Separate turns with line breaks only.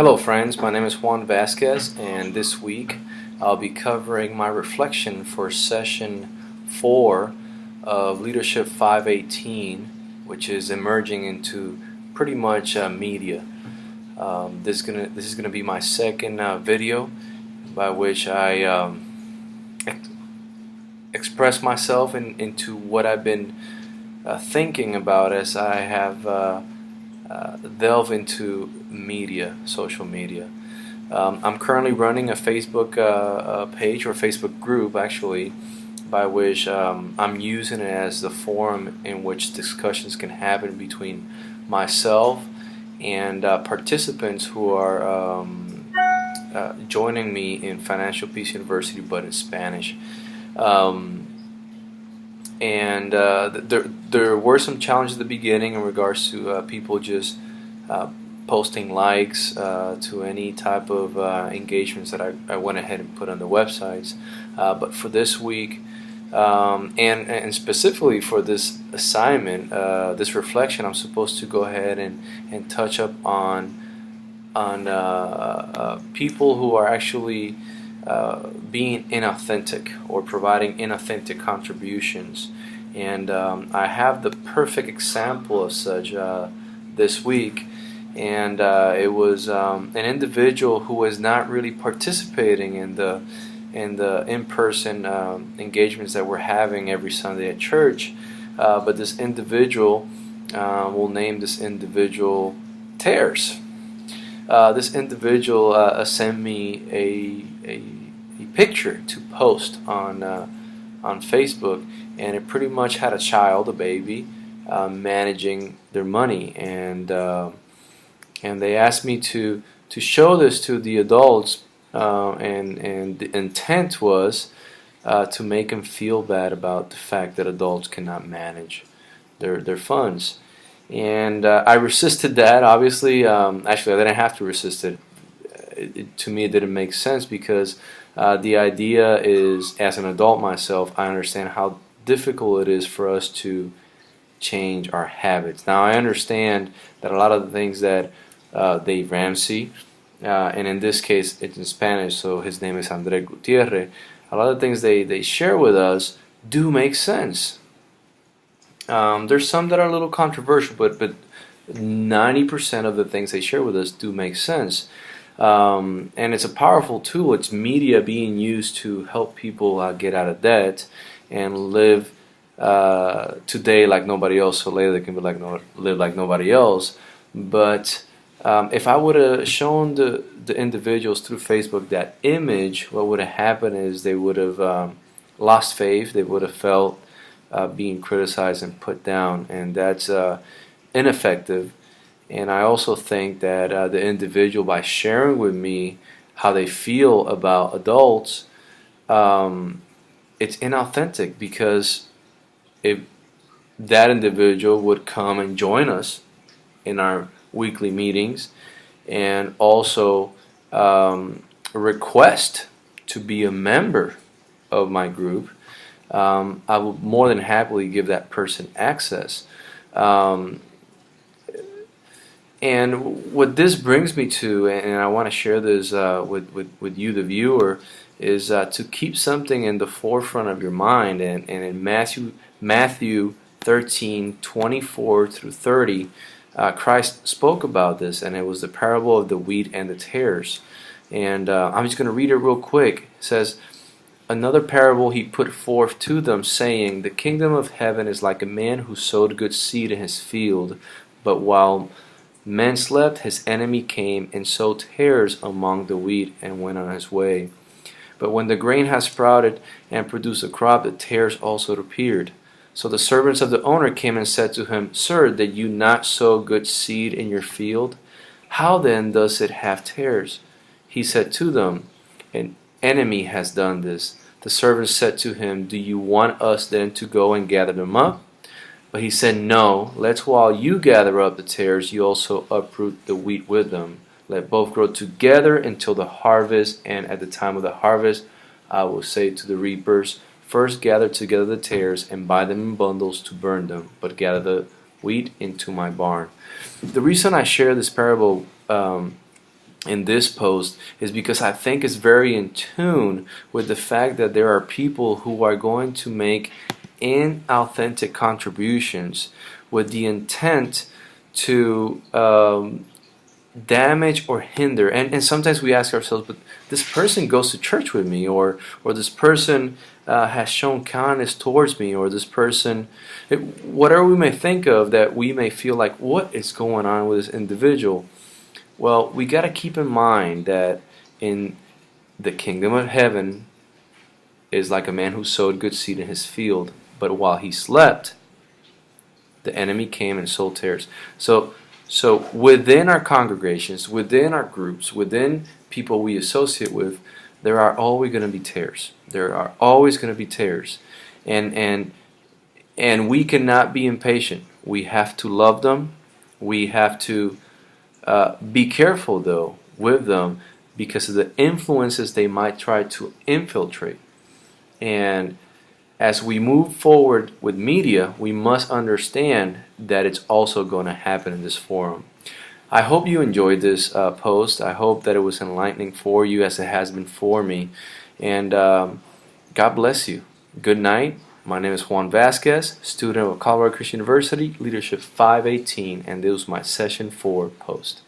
Hello friends, my name is Juan Vazquez, and this week I'll be covering my reflection for session 4 of Leadership 518, which is emerging into pretty much media. This is gonna be my second video by which I express myself into what I've been thinking about as I have delve into media, social media. I'm currently running a Facebook page or Facebook group, actually, by which I'm using it as the forum in which discussions can happen between myself and participants who are joining me in Financial Peace University, but in Spanish. There were some challenges at the beginning in regards to people just posting likes to any type of engagements that I went ahead and put on the websites. But for this week, and specifically for this assignment, this reflection, I'm supposed to go ahead and touch up on people who are actually being inauthentic or providing inauthentic contributions. And I have the perfect example of such this week, and it was an individual who was not really participating in the in-person engagements that we're having every Sunday at church, but this individual, we'll name this individual Tears. This individual sent me a picture to post on Facebook, and it pretty much had a child, a baby, managing their money, and they asked me to show this to the adults, and the intent was to make them feel bad about the fact that adults cannot manage their funds. And I resisted that, obviously. Actually, I didn't have to resist it. To me, it didn't make sense because the idea is, as an adult myself, I understand how difficult it is for us to change our habits. Now, I understand that a lot of the things that Dave Ramsey, and in this case, it's in Spanish, so his name is André Gutierrez, a lot of the things they share with us do make sense. There's some that are a little controversial, but 90% of the things they share with us do make sense. And it's a powerful tool. It's media being used to help people get out of debt and live today like nobody else, so later they can live like nobody else. But if I would have shown the individuals through Facebook that image, what would have happened is they would have lost faith. They would have felt being criticized and put down, and that's ineffective. And I also think that the individual, by sharing with me how they feel about adults, it's inauthentic, because if that individual would come and join us in our weekly meetings and also request to be a member of my group, I would more than happily give that person access. And what this brings me to, and I want to share this with you, the viewer, is to keep something in the forefront of your mind. And in Matthew 13:24 through 30, Christ spoke about this, and it was the parable of the wheat and the tares. And I'm just going to read it real quick. It says, "Another parable he put forth to them, saying, The kingdom of heaven is like a man who sowed good seed in his field. But while men slept, his enemy came and sowed tares among the wheat and went on his way. But when the grain had sprouted and produced a crop, the tares also appeared. So the servants of the owner came and said to him, Sir, did you not sow good seed in your field? How then does it have tares? He said to them, An enemy has done this. The servants said to him, Do you want us then to go and gather them up? But he said, No, let while you gather up the tares, you also uproot the wheat with them. Let both grow together until the harvest, and at the time of the harvest I will say to the reapers, First gather together the tares, and buy them in bundles to burn them, but gather the wheat into my barn." The reason I share this parable in this post is because I think it's very in tune with the fact that there are people who are going to make inauthentic contributions with the intent to damage or hinder. And sometimes we ask ourselves, but this person goes to church with me, or this person has shown kindness towards me, or this person, whatever we may think of, that we may feel like, what is going on with this individual? Well, we got to keep in mind that in the kingdom of heaven is like a man who sowed good seed in his field, but while he slept, the enemy came and sowed tares. So within our congregations, within our groups, within people we associate with, there are always going to be tares. There are always going to be tares. And we cannot be impatient. We have to love them. We have to be careful, though, with them because of the influences they might try to infiltrate. And as we move forward with media, we must understand that it's also going to happen in this forum. I hope you enjoyed this post. I hope that it was enlightening for you as it has been for me. And God bless you. Good night. My name is Juan Vazquez, student of Colorado Christian University, Leadership 518, and this was my Session 4 post.